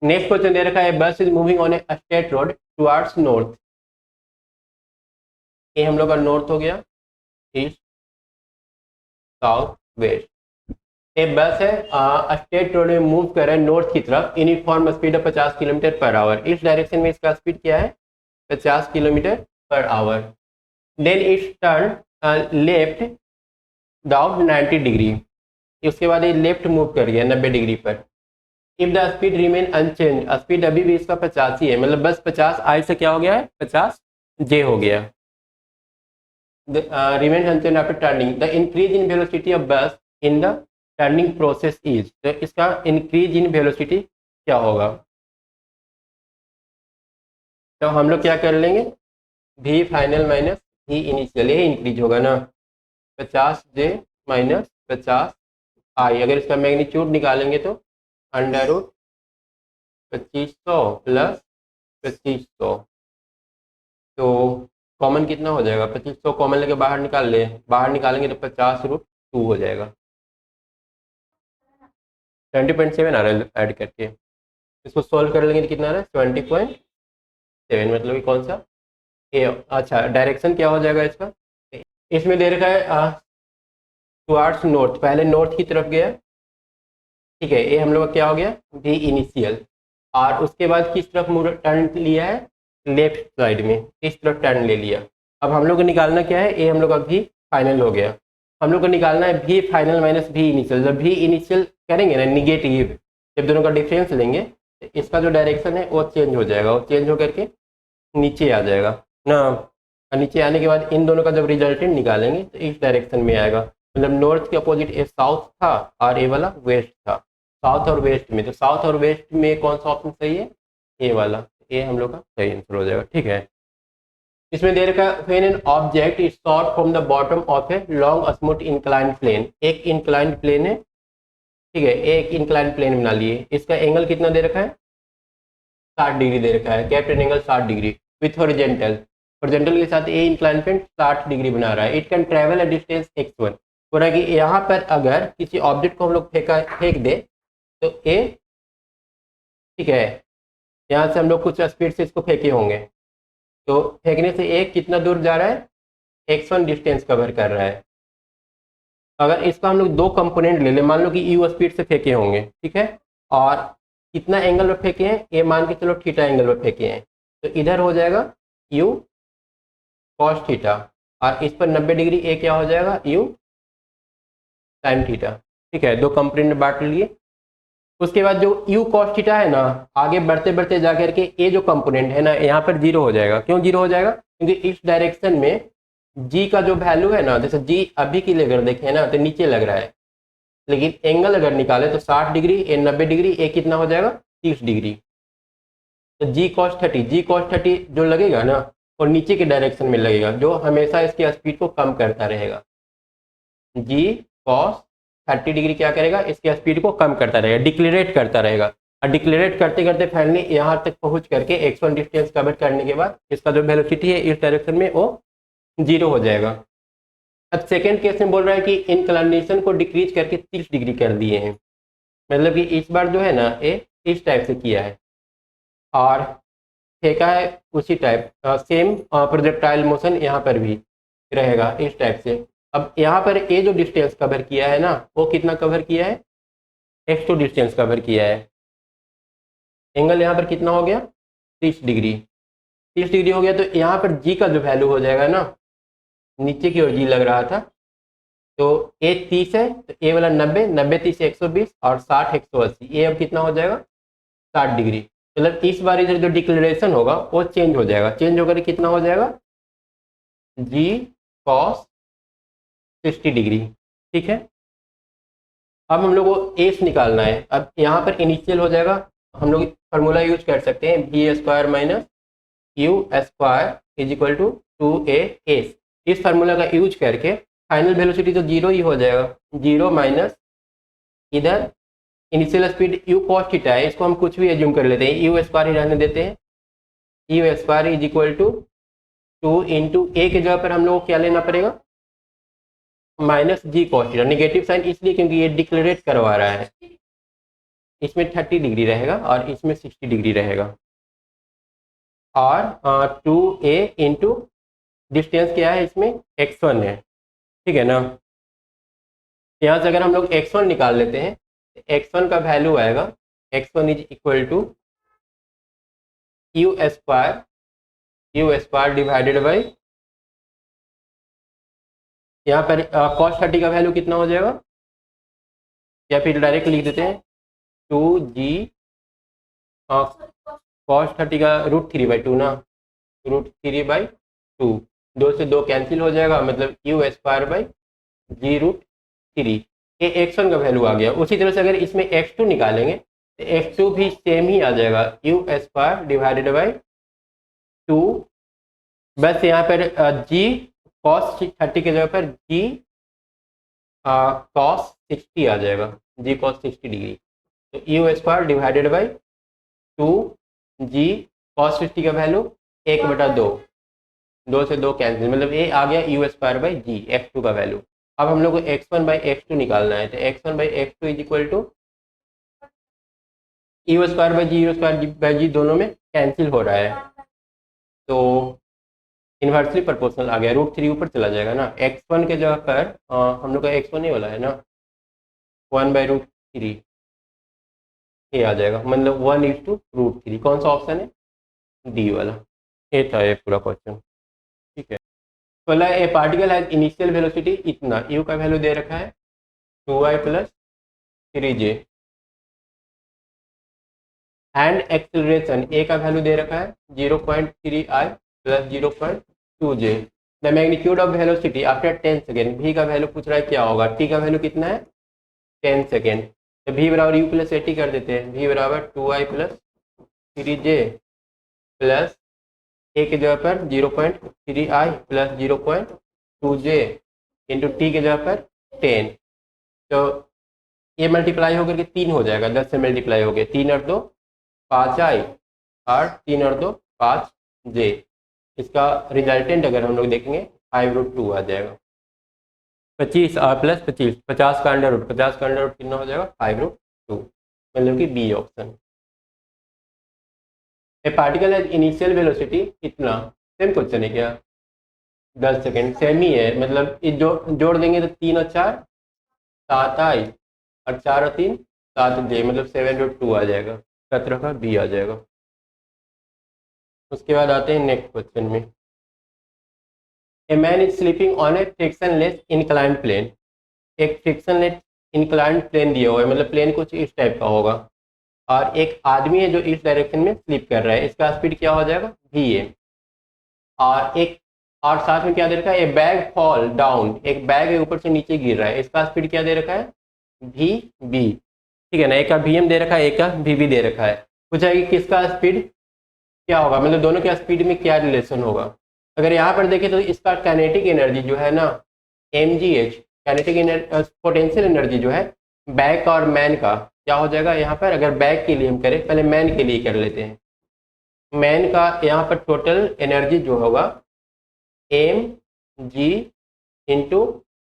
नेक्स्ट क्वेश्चन दे रखा है, बस is moving on a straight road towards north. ये हम लोग का नॉर्थ हो गया, ईस्ट साउथ वेस्ट। ये बस है स्ट्रेट रोड में मूव कर रहा है नॉर्थ की तरफ, यूनिफॉर्म स्पीड है 50 किलोमीटर पर आवर। इस डायरेक्शन में इसका स्पीड क्या है 50 kilometre per hour. Then its turn left down 90 degree, उसके बाद ये लेफ्ट मूव कर गया 90 डिग्री पर। If the speed remain unchange, speed अभी भी इसका 50 ही है, मतलब बस 50 आई से क्या हो गया है 50 जे हो गया। Remain unchange after turning, the increase in velocity of bus in the turning process is, तो इसका इंक्रीज इन वेलोसिटी क्या होगा, तो हम लोग क्या कर लेंगे v final minus v initial, ये इंक्रीज होगा ना 50 जे माइनस 50 आई। अगर इसका मैग्नीट्यूड निकालेंगे तो √2500 प्लस 2500, तो कॉमन कितना हो जाएगा 2500 कॉमन लेके बाहर निकाल ले, बाहर निकालेंगे तो 50√2 हो जाएगा। 20.7 आ रहा है ऐड करके, इसको सॉल्व कर लेंगे तो कितना आ रहा है 20.7, मतलब कि कौन सा ए। अच्छा, डायरेक्शन क्या हो जाएगा इसका, इसमें दे रखा है टुवर्ड्स नॉर्थ, पहले नॉर्थ की तरफ गया। ठीक है, ये हम लोग का क्या हो गया वी इनिशियल, और उसके बाद किस तरफ टर्न लिया है लेफ्ट साइड में, इस तरफ टर्न ले लिया। अब हम लोग को निकालना क्या है, ये हम लोग का भी फाइनल हो गया, हम लोग को निकालना है भी फाइनल माइनस भी इनिशियल। जब भी इनिशियल करेंगे ना निगेटिव, जब दोनों का डिफरेंस लेंगे तो इसका जो डायरेक्शन है वो चेंज हो जाएगा, वो चेंज होकर के नीचे आ जाएगा ना। नीचे आने के बाद इन दोनों का जब रिजल्टेंट निकालेंगे तो इस डायरेक्शन में आएगा, मतलब नॉर्थ के अपोजिट ये साउथ था और ये वाला वेस्ट था, साउथ और वेस्ट में, तो साउथ और वेस्ट में कौन सा ऑप्शन सही है ये वाला, ये हम लोग का सही आंसर हो जाएगा। ठीक है, इसमें दे रखा है when an object is shot from the bottom of a long smooth inclined plane, एक इंक्लाइंड प्लेन है। ठीक है, एक इंक्लाइंड प्लेन बना लिए, इसका एंगल कितना दे रखा है 60 डिग्री दे रखा है, captain angle 60 degree with horizontal, horizontal के साथ ए इंक्लाइंड प्लेन 60 डिग्री बना रहा है। It can travel a distance x1, हो रहा है कि यहाँ पर अगर किसी ऑब्जेक्ट को हम लोग फेंक दे तो ए, ठीक है, यहाँ से हम लोग कुछ स्पीड से इसको फेंके होंगे, तो फेंकने से एक कितना दूर जा रहा है x1 डिस्टेंस कवर कर रहा है। अगर इसका हम लोग दो कंपोनेंट ले लें, मान लो कि u स्पीड से फेंके होंगे, ठीक है, और कितना एंगल पर फेंके हैं ये मान के चलो थीटा एंगल पर फेंके हैं, तो इधर हो जाएगा u cos थीटा, और इस पर 90 डिग्री ए क्या हो जाएगा u sin थीटा। ठीक है, दो कंपोनेंट बांट लिए। उसके बाद जो u cos थीटा है ना, आगे बढ़ते बढ़ते जाकर के ये जो कंपोनेंट है ना यहाँ पर जीरो हो जाएगा। क्यों जीरो हो जाएगा, क्योंकि इस डायरेक्शन में g का जो वैल्यू है ना, जैसे g अभी के लिए अगर देखें ना तो नीचे लग रहा है, लेकिन एंगल अगर निकाले तो 60 डिग्री ए 90 डिग्री ए कितना हो जाएगा 30 डिग्री, तो g cos 30 जो लगेगा ना और नीचे के डायरेक्शन में लगेगा, जो हमेशा इसकी स्पीड को कम करता रहेगा। g cos 30 डिग्री क्या करेगा इसकी स्पीड को कम करता रहेगा, डिक्लेरेट करता रहेगा, और डिक्लेरेट करते करते फाइनली यहाँ तक पहुँच करके x1 डिस्टेंस कवर करने के बाद इसका जो वेलोसिटी है इस डायरेक्शन में वो जीरो हो जाएगा। अब सेकेंड केस में बोल रहा है कि इंक्लिनेशन को डिक्रीज करके 30 डिग्री कर दिए हैं, मतलब कि इस बार जो है ना ये इस टाइप से किया है और फेंका है उसी टाइप, सेम प्रोजेक्टाइल मोशन यहाँ पर भी रहेगा इस टाइप से। अब यहाँ पर ये जो डिस्टेंस कवर किया है ना वो कितना कवर किया है x2 डिस्टेंस कवर किया है। एंगल यहाँ पर कितना हो गया 30 डिग्री, 30 डिग्री हो गया, तो यहाँ पर g का जो वैल्यू हो जाएगा ना, नीचे की ओर g लग रहा था, तो a 30 है तो a वाला 90, 90 30 120 और 60 180, ये अब कितना हो जाएगा 60 डिग्री। मतलब इस बार इधर जो डिक्लेरेशन होगा वो चेंज हो जाएगा, चेंज होकर कितना हो जाएगा जी कॉस 60 डिग्री। ठीक है, अब हम लोग को एस निकालना है। अब यहाँ पर इनिशियल हो जाएगा, हम लोग फार्मूला यूज कर सकते हैं B square minus U square is equal to 2a/s। इस फार्मूला का यूज करके फाइनल वेलोसिटी तो जीरो ही हो जाएगा, जीरो माइनस इधर initial speed U cos theta है, इसको हम कुछ भी एज्यूम कर लेते हैं, यू स्क्वायर ही रहने देते हैं। U square is equal to 2 into a के जगह पर हम लोग को क्या लेना पड़ेगा minus g cos theta. Negative sign इसलिए क्योंकि ये डिक्लेरेट करवा रहा है, इसमें 30 डिग्री रहेगा और इसमें 60 डिग्री रहेगा। और 2a इंटू डिस्टेंस क्या है इसमें x1 है, ठीक है ना। यहाँ से अगर हम लोग x1 निकाल लेते हैं तो x1 का वैल्यू आएगा x1 is equal to you square divided by, यहाँ पर कॉस 30 का वैल्यू कितना हो जाएगा, या फिर डायरेक्ट लिख देते हैं 2g कॉस 30 का √3/2 ना, √3/2, 2 से 2 कैंसिल हो जाएगा, मतलब यू स्क्वायर बाई g√3। ये x1 का वैल्यू आ गया। उसी तरह से अगर इसमें x2 निकालेंगे तो x2 भी सेम ही आ जाएगा, यू स्क्वायर डिवाइडेड बाई 2, बस यहाँ पर g कॉस 30 के जगह पर g कॉस 60 आ जाएगा, g कॉस 60 डिग्री। तो you square divided by 2g cos 60 का वैल्यू 1/2, 2 से 2 कैंसिल, मतलब ये आ गया you square by ji x2 का वैल्यू। अब हम लोग को x1 बाई x2 निकालना है, तो x1 by x2 is equal to you square by g, u square by g दोनों में कैंसिल हो रहा है, तो इन्वर्सली प्रोपोर्शनल आ गया, √3 ऊपर चला जाएगा ना। x1 के जगह पर हम लोग का x1 ही वाला है ना, 1/√3 ये आ जाएगा, मतलब 1:√3। कौन सा ऑप्शन है, डी वाला। ये था ये पूरा क्वेश्चन, ठीक है। बोला ए पार्टिकल हैज इनिशियल वेलोसिटी इतना, यू का वैल्यू दे रखा है 2i + 3j, एंड एक्सेलरेशन ए का वैल्यू दे रखा है 0.3i + 0.2j। The magnitude of velocity after 10 second, v का वैल्यू पूछ रहा है क्या होगा, t का वैल्यू कितना है 10 सेकेंड, तो v बराबर u + at कर देते हैं, v बराबर 2i + 3j प्लस a के जगह पर 0.3i + 0.2j इंटू टी के जगह पर 10, तो ये मल्टीप्लाई होकर के 3 हो जाएगा, 10 से मल्टीप्लाई हो गया, 3 और 2 5i और 3 और 2 5j। इसका रिजल्टेंट अगर हम लोग देखेंगे 5√2 आ जाएगा, 25 और प्लस 25, 50 का अंडर रूट, 50 का अंडर रूट कितना हो जाएगा 5√2, मतलब कि बी ऑप्शन। ए पार्टिकल है इनिशियल वेलोसिटी कितना, सेम क्वेश्चन है क्या, 10 सेकेंड, सेम ही है, मतलब जोड़ देंगे तो 3 और 4 7i और 4 और 3 7j, मतलब 7√2 आ जाएगा, 17 का बी आ जाएगा। उसके बाद आते हैं नेक्स्ट क्वेश्चन में। A man is sleeping on a frictionless inclined plane, एक फ्रिक्शनलेस इंक्लाइंड प्लेन दिया हुआ है, मतलब प्लेन कुछ इस टाइप का होगा, और एक आदमी है जो इस डायरेक्शन में स्लिप कर रहा है, इसका स्पीड क्या हो जाएगा va, और साथ में क्या दे रखा है, ए बैग फॉल डाउन, एक बैग है ऊपर से नीचे गिर रहा है, इसका स्पीड क्या दे रखा है vb, ठीक है ना। एक का vm दे रखा है, एक का vb दे रखा है, पूछा कि किसका स्पीड क्या होगा, मतलब दोनों के स्पीड में क्या रिलेशन होगा। अगर यहाँ पर देखें तो इसका काइनेटिक एनर्जी जो है ना mgh, काइनेटिक पोटेंशियल एनर्जी जो है बैक और मैन का क्या हो जाएगा, यहाँ पर अगर बैक के लिए हम करें, पहले मैन के लिए कर लेते हैं, मैन का यहाँ पर टोटल एनर्जी जो होगा mg इंटू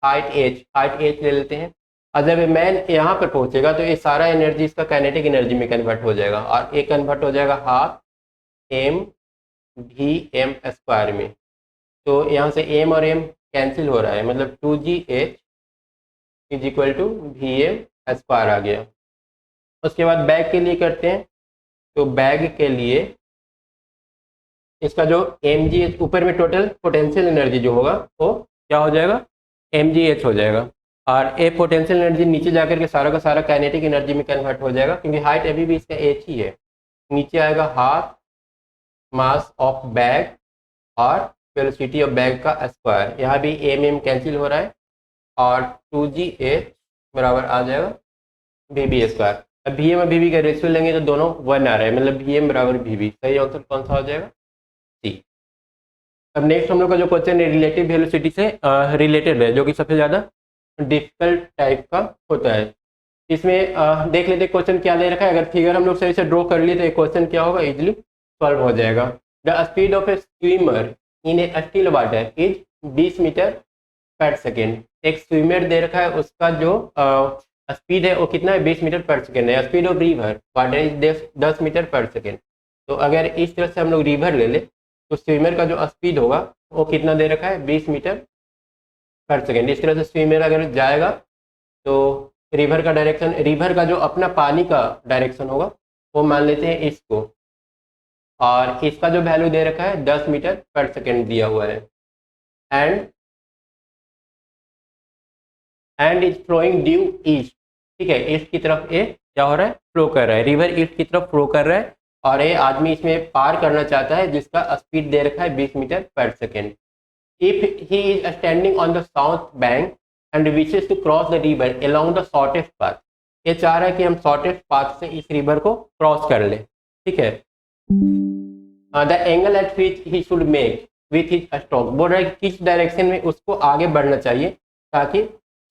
हाइट h ले लेते हैं, और जब मैन यहाँ पर पहुँचेगा तो ये सारा एनर्जी इसका काइनेटिक एनर्जी में कन्वर्ट हो जाएगा, और ये कन्वर्ट हो जाएगा हाफ mvm स्क्वायर में, तो यहाँ से m और m कैंसिल हो रहा है, मतलब 2gh is equal to vm square आ गया। उसके बाद बैग के लिए करते हैं, तो बैग के लिए इसका जो mgh ऊपर में टोटल पोटेंशियल एनर्जी जो होगा वो क्या हो जाएगा mgh हो जाएगा, और ए पोटेंशियल एनर्जी नीचे जाकर के सारा का सारा काइनेटिक एनर्जी में कन्वर्ट हो जाएगा, क्योंकि हाइट अभी भी इसका h ही है, नीचे आएगा हाफ मास ऑफ बैग और वेलोसिटी ऑफ बैग का स्क्वायर। यहाँ भी एम एम कैंसिल हो रहा है और 2GH बराबर आ जाएगा VB स्क्वायर। अब VM और VB का रेशियो लेंगे तो दोनों 1 आ रहा है, मतलब VM बराबर VB। सही आंसर कौन सा हो जाएगा? सी। अब नेक्स्ट हम लोग का जो क्वेश्चन है रिलेटिव वेलोसिटी से रिलेटेड है, जो कि सबसे ज़्यादा डिफिकल्ट टाइप का होता है। इसमें देख लेते क्वेश्चन क्या दे रखा है। अगर फिगर हम लोग सही से ड्रॉ कर लिए तो ये क्वेश्चन क्या होगा, इजिली सॉल्व हो जाएगा। The speed of a swimmer in a still water is 20 metre per second. एक स्विमर दे रखा है, उसका जो स्पीड है वो कितना है, 20 मीटर पर सेकेंड है। Speed of river water is 10 metre per second. तो अगर इस तरह से हम लोग रिवर ले ले तो स्विमर का जो स्पीड होगा वो कितना दे रखा है, 20 मीटर पर सेकेंड। इस तरह से स्विमर अगर जाएगा तो रिवर का डायरेक्शन, रिवर का जो अपना पानी का डायरेक्शन होगा वो मान लेते हैं इसको, और इसका जो वैल्यू दे रखा है 10 मीटर पर सेकेंड दिया हुआ है। And is flowing due east. ठीक है, ईस्ट की तरफ ये क्या हो रहा है, फ्लो कर रहा है। रिवर ईस्ट की तरफ फ्लो कर रहा है और ये आदमी इसमें पार करना चाहता है जिसका स्पीड दे रखा है 20 metre per second. If he is standing on the south bank and wishes to cross the river along the shortest path. ये चाह रहा है कि हम शॉर्टेस्ट पाथ से इस रिवर को क्रॉस कर ले। ठीक है, the angle eight which he should make with his stroke. बोल रहा है कि किस डायरेक्शन में उसको आगे बढ़ना चाहिए ताकि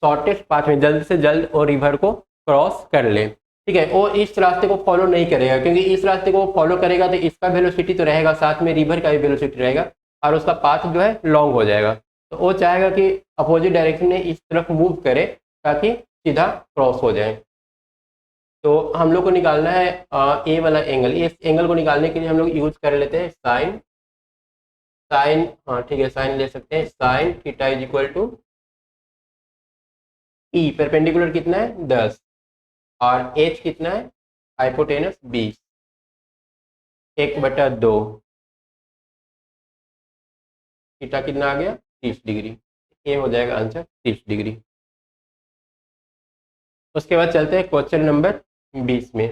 शॉर्टेस्ट पाथ में जल्द से जल्द वो रिवर को क्रॉस कर ले। ठीक है, वो इस रास्ते को फॉलो नहीं करेगा, क्योंकि इस रास्ते को फॉलो करेगा तो इसका वेलोसिटी तो रहेगा, साथ में रिवर का भी वेलोसिटी रहेगा और उसका पाथ जो है लॉन्ग हो जाएगा। तो वो चाहेगा कि अपोजिट डायरेक्शन में इस तरफ मूव करे ताकि सीधा क्रॉस हो जाए। तो हम लोग को निकालना है ए वाला एंगल। इस एंगल को निकालने के लिए हम लोग यूज कर लेते हैं साइन। हाँ ठीक है, साइन ले सकते हैं। Sine theta is equal to E, perpendicular कितना है 10 और एच कितना है, हाइपोटेनस 20, 1/2। थीटा कितना आ गया, 30 डिग्री। ये हो जाएगा आंसर 30 डिग्री। उसके बाद चलते हैं क्वेश्चन नंबर 20 में।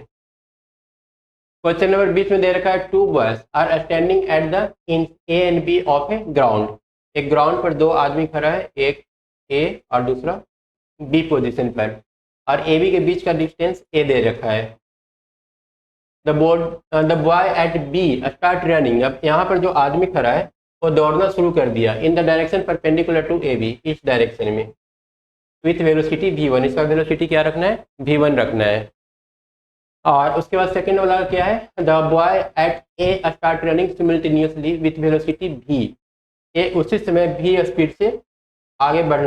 क्वेश्चन नंबर 20 में दे रखा है two boys are standing at the इन A and B of a ground. एक ग्राउंड पर दो आदमी खड़ा है, एक ए और दूसरा बी पोजीशन पर, और ए बी के बीच का डिस्टेंस ए दे रखा है। The boy at B start running. अब यहाँ पर जो आदमी खड़ा है वो दौड़ना शुरू कर दिया in the direction perpendicular to A B, इस डायरेक्शन में, विथ वेलोसिटी v1। इसका वेलोसिटी क्या रखना है, v1 रखना है। और उसके बाद सेकेंड वाला क्या है, the boy eight A start running simultaneously with velocity v। ये उसी समय v स्पीड से आगे बढ़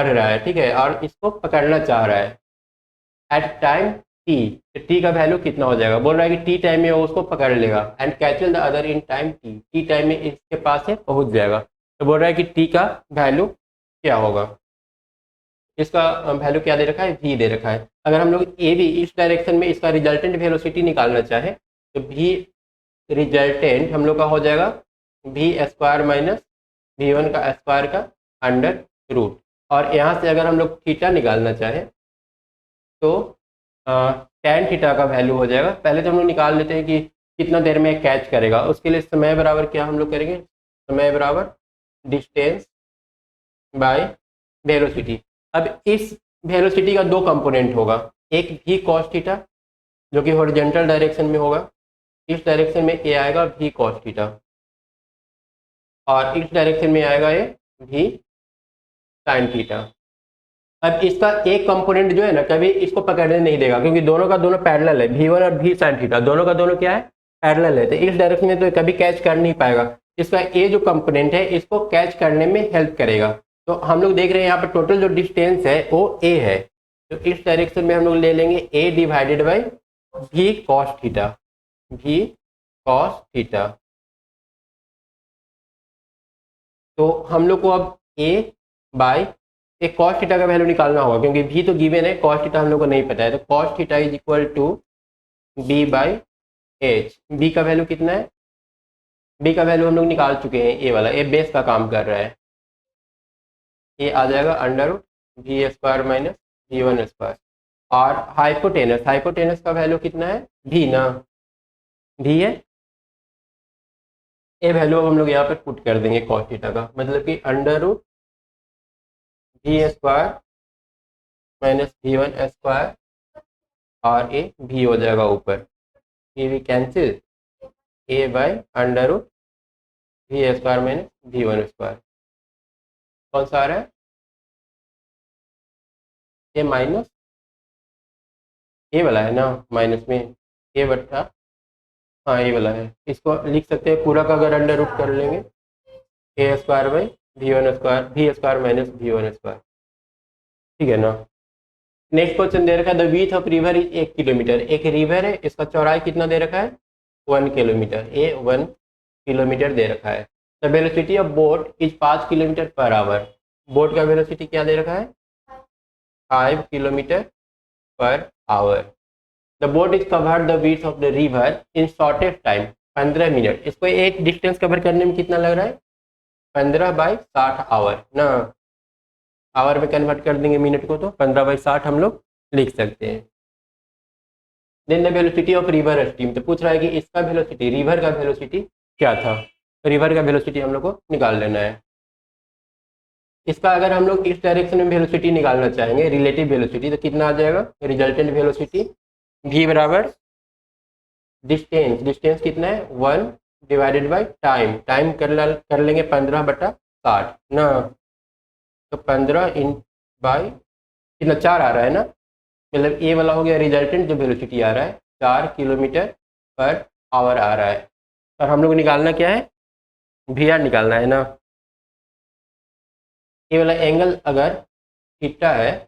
रहा है। ठीक है, और इसको पकड़ना चाह रहा है एट टाइम t। t का वैल्यू कितना हो जाएगा, बोल रहा है कि t टाइम में वो उसको पकड़ लेगा and कैचल the other in time t। t time में इसके पास से पहुंच जाएगा। तो बोल रहा है कि t का वैल्यू क्या होगा, इसका वैल्यू क्या दे रखा है, v दे रखा है। अगर हम लोग ए बी इस डायरेक्शन में इसका रिजल्टेंट वेलोसिटी निकालना चाहे तो v रिजल्टेंट हम लोग का हो जाएगा v स्क्वायर माइनस v1 का स्क्वायर का अंडर रूट। और यहाँ से अगर हम लोग थीटा निकालना चाहें तो tan थीटा का वैल्यू हो जाएगा। पहले तो हम लोग निकाल लेते हैं कि कितना देर में कैच करेगा। उसके लिए समय बराबर क्या हम लोग करेंगे, समय बराबर डिस्टेंस बाय वेलोसिटी। अब इस वेलोसिटी का दो कंपोनेंट होगा, एक भी cos थीटा जो कि हॉरिजॉन्टल डायरेक्शन में होगा, इस डायरेक्शन में ए आएगा भी cos थीटा, और इस डायरेक्शन में आएगा ये भी sin थीटा। अब इसका एक कंपोनेंट जो है ना कभी इसको पकड़ने नहीं देगा, क्योंकि दोनों का दोनों पैरेलल है, v1 और v sin थीटा दोनों का दोनों क्या है, पैरेलल है। तो इस डायरेक्शन में तो कभी कैच कर नहीं पाएगा। इसका ए जो कंपोनेंट है इसको कैच करने में हेल्प करेगा। तो हम लोग देख रहे हैं यहाँ पर टोटल जो डिस्टेंस है वो ए है, तो इस डायरेक्शन में हम लोग ले लेंगे ए डिवाइडेड बाई भी cos थीटा, भी cos थीटा। तो हम लोग को अब ए बाई एक cos थीटा का वैल्यू निकालना होगा, क्योंकि भी तो गिवन है, cos थीटा हम लोग को नहीं पता है। तो cos theta is equal to B by H. B का वैल्यू कितना है, बी का वैल्यू हम लोग निकाल चुके हैं, ए वाला, ए बेस का काम कर रहा है। ये आ जाएगा under root V square minus v1 square. और हाइपोटेनस का वैल्यू कितना है, भी ना, भी है, ये वैल्यू अब हम लोग यहाँ पर पुट कर देंगे कॉस थीटा का, मतलब कि under root V square minus we one square और ए भी हो जाएगा ऊपर, ये भी cancel, A by under root V square minus we one square, कौन सा आ रहा है, ए माइनस, ए वाला है ना माइनस में, ए बट्टा, हाँ ये वाला है, इसको लिख सकते हैं पूरा का अगर अंडर रूट कर लेंगे, a square by v square minus we one square, ठीक है ना। नेक्स्ट क्वेश्चन दे रखा है the width of river is 1 kilometre, एक रिवर है, इसका चौड़ाई कितना दे रखा है 1 किलोमीटर, ए 1 किलोमीटर दे रखा है। The velocity of boat is 5 kilometre per our, boat का वेलोसिटी क्या दे रखा है 5 kilometre per our. The boat is cover the width of the river in shortest time 15 minute, इसको एक डिस्टेंस कवर करने में कितना लग रहा है 15/60 आवर ना, आवर में कन्वर्ट कर देंगे मिनट को तो 15/60 हम लोग लिख सकते हैं। Then the velocity of river stream, तो पूछ रहा है कि इसका वेलोसिटी, रिवर का वेलोसिटी क्या था, तो रिवर का वेलोसिटी हम लोग को निकाल लेना है। इसका अगर हम लोग इस डायरेक्शन में वेलोसिटी निकालना चाहेंगे रिलेटिव वेलोसिटी, तो कितना आ जाएगा रिजल्टेंट वेलोसिटी v बराबर डिस्टेंस, डिस्टेंस कितना है 1 डिवाइडेड बाई टाइम, टाइम कर लेंगे 15/60 ना, तो 15 इन बाई कितना 4 आ रहा है ना, मतलब ए वाला हो गया रिजल्टेंट जो वेलोसिटी आ रहा है 4 किलोमीटर पर आवर आ रहा है, और हम लोग निकालना क्या है वी आर निकालना है ना। ये वाला एंगल अगर थीटा है,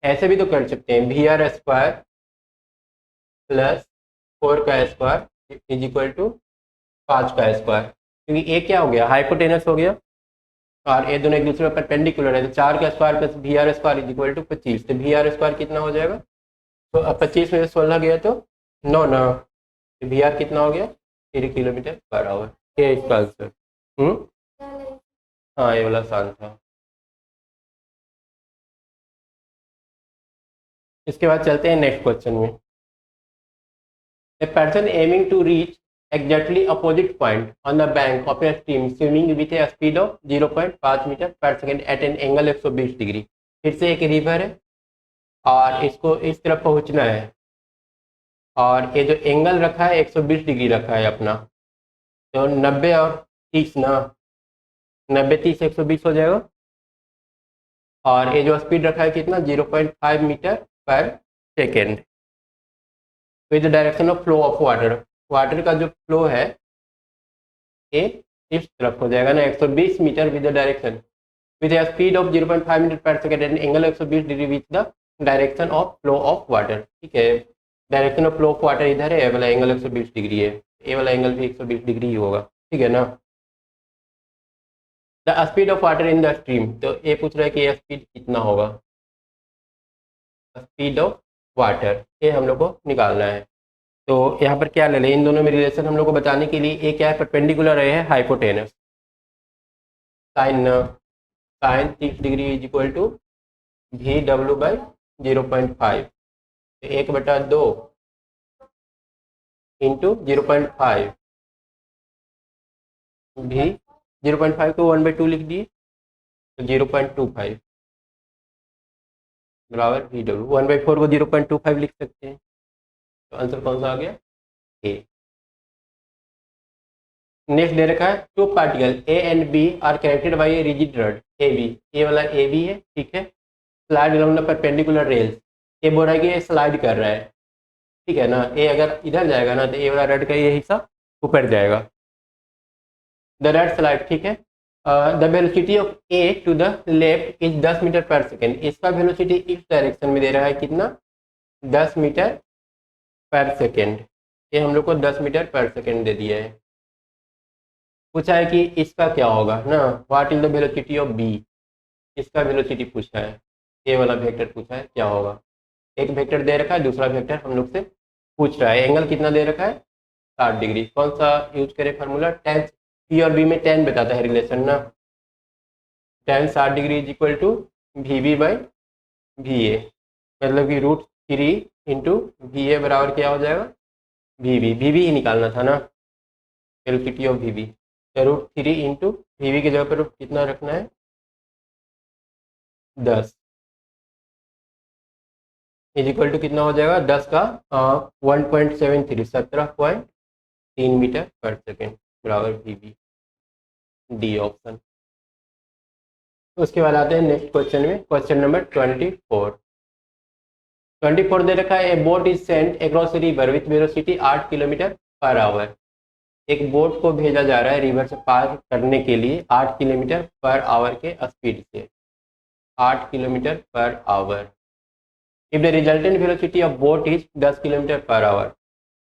ऐसे भी तो कर सकते हैं वी आर स्क्वायर प्लस 4 का स्क्वायर इज इक्वल टू 5 का स्क्वायर, क्योंकि ए क्या हो गया हाइपोटेनस हो गया और ये दोनों एक दूसरे पर परपेंडिकुलर है, तो 4 का square plus V R square is equal to 25, तो वी आर स्क्वायर कितना हो जाएगा, तो अब 25 में से 16 गया तो 9 ना, तो वी आर कितना हो गया 3 किलोमीटर पर आवर, ये इसका आंसर। हाँ ये वाला आसान था। इसके बाद चलते हैं नेक्स्ट क्वेश्चन में। A person aiming to reach exactly opposite point on the bank of a stream swimming with a speed of 0.5 metre per second at an angle 120 degree, फिर से एक रिवर है और इसको इस तरफ पहुंचना है, और ये जो एंगल रखा है 120 डिग्री रखा है अपना, तो 90 और 30 ना, 90 30 120 हो जाएगा, और ये जो स्पीड रखा है कितना 0.5 मीटर पर सेकेंड। तो the direction of flow of water, water का जो फ्लो है ये इस तरफ हो जाएगा ना 120 metre with the direction with a speed of 0.5 metre per second and angle 120 degree with the direction of flow of water, ठीक है। Direction of flow of water इधर है, ए वाला एंगल 120 डिग्री है, ए वाला एंगल भी 120 डिग्री ही होगा, ठीक है ना। The speed of water in the stream, तो ये पूछ रहा है कि ये स्पीड कितना होगा, स्पीड ऑफ वाटर ये हम लोग को निकालना है। तो यहाँ पर क्या ले लें, इन दोनों में रिलेशन हम लोग को बताने के लिए, एक क्या है परपेंडिकुलर है hypotenuse, sine 30 degree is equal to V W by 0.5, 1/2 into 0.5, भी 0.5 को 1/2 लिख दिए, तो 0.25 बराबर वी डब्ल्यू, 1/4 को 0.25 लिख सकते हैं, तो आंसर कौन सा आ गया ए। नेक्स्ट दे रखा है two particle A and B are connected by a rigid rod A B, A वाला ए बी है, ठीक है, slide along the perpendicular rails, A बोल रहा है कि ये स्लाइड कर रहा है, ठीक है ना, ए अगर इधर जाएगा ना तो ए वाला रड का ये हिस्सा ऊपर जाएगा, द रड स्लाइड, ठीक है। The velocity of A to the left is 10 metre per second, इसका वेलोसिटी इस डायरेक्शन में दे रहा है कितना 10 मीटर पर सेकेंड, ये हम लोग को 10 मीटर पर सेकेंड दे दिया है। पूछा है कि इसका क्या होगा ना, what is the velocity of B, इसका वेलोसिटी पूछा है, ए वाला वेक्टर पूछा है क्या होगा, एक वेक्टर दे रखा है, दूसरा वेक्टर हम लोग से पूछ रहा है, एंगल कितना दे रखा है 60 डिग्री, कौन सा यूज करें फार्मूला, tan पी और बी में tan बताता है रिलेशन ना, tan 60 degree is equal to V B by V A, मतलब कि √3 इंटू वी ए बराबर क्या हो जाएगा वी ही निकालना था ना, वेलोसिटी ऑफ वी। तो √3 इंटू वी की जगह पर कितना रखना है, 10 इज इक्वल टू कितना हो जाएगा, 10 का 1.73 17.3 मीटर पर सेकेंड बराबर वी। D option. उसके बाद आते हैं नेक्स्ट क्वेश्चन में, क्वेश्चन नंबर 24 दे रखा है, ए boat is sent across river with velocity 8 kilometre per our. एक बोट को भेजा जा रहा है रिवर से पार करने के लिए 8 किलोमीटर पर आवर के स्पीड से, 8 kilometre per our. If the resultant velocity of boat is 10 kilometre per our.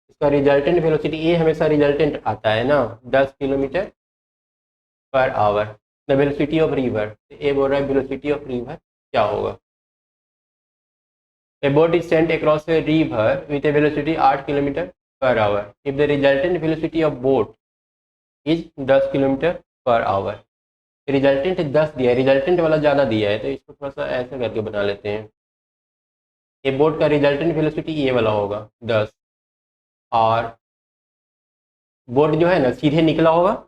इसका रिजल्टेंट वेलोसिटी, ये हमेशा रिजल्टेंट आता है ना, 10 kilometre per our. The velocity of river, ये बोल रहा है वेलोसिटी ऑफ रिवर क्या होगा। A boat is sent across a river with a velocity 8 km per hour. If the resultant velocity of boat is 10 km per hour. Resultant 10 दिया है, resultant वाला ज़्यादा दिया है, तो इसको थोड़ा सा ऐसे करके बना लेते हैं। ये बोट का रिजल्टेंट वेलोसिटी ये वाला होगा 10, और बोट जो है ना सीधे निकला होगा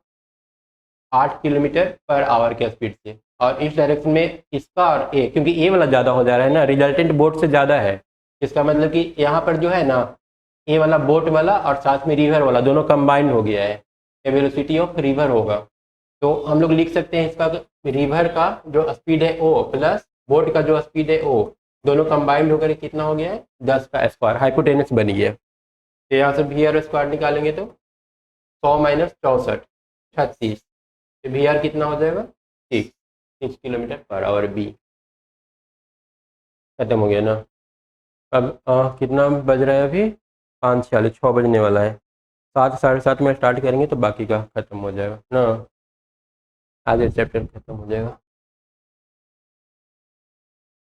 8 किलोमीटर पर आवर के स्पीड से, और इस डायरेक्शन में इसका और ए, क्योंकि ए वाला ज़्यादा हो जा रहा है ना, रिजल्टेंट बोट से ज़्यादा है, इसका मतलब कि यहाँ पर जो है ना ए वाला बोट वाला और साथ में रिवर वाला दोनों कंबाइंड हो गया है, ये वेलोसिटी ऑफ रिवर होगा। तो हम लोग लिख सकते हैं इसका, रिवर का जो स्पीड है ओ प्लस बोट का जो स्पीड है ओ, दोनों कंबाइंड होकर कितना हो गया है, 10 का स्क्वायर, हाइपोटेनस बन गया। तो यहाँ से वी आर स्क्वायर निकालेंगे तो 100 माइनस 64 36, वी आर कितना हो जाएगा 6 किलोमीटर पर आवर। बी खत्म हो गया ना। अब कितना बज रहा है अभी, 5:46, 6 बजने वाला है, 7 साढ़े 7 में स्टार्ट करेंगे तो बाकी का खत्म हो जाएगा ना, आधे चैप्टर खत्म हो जाएगा।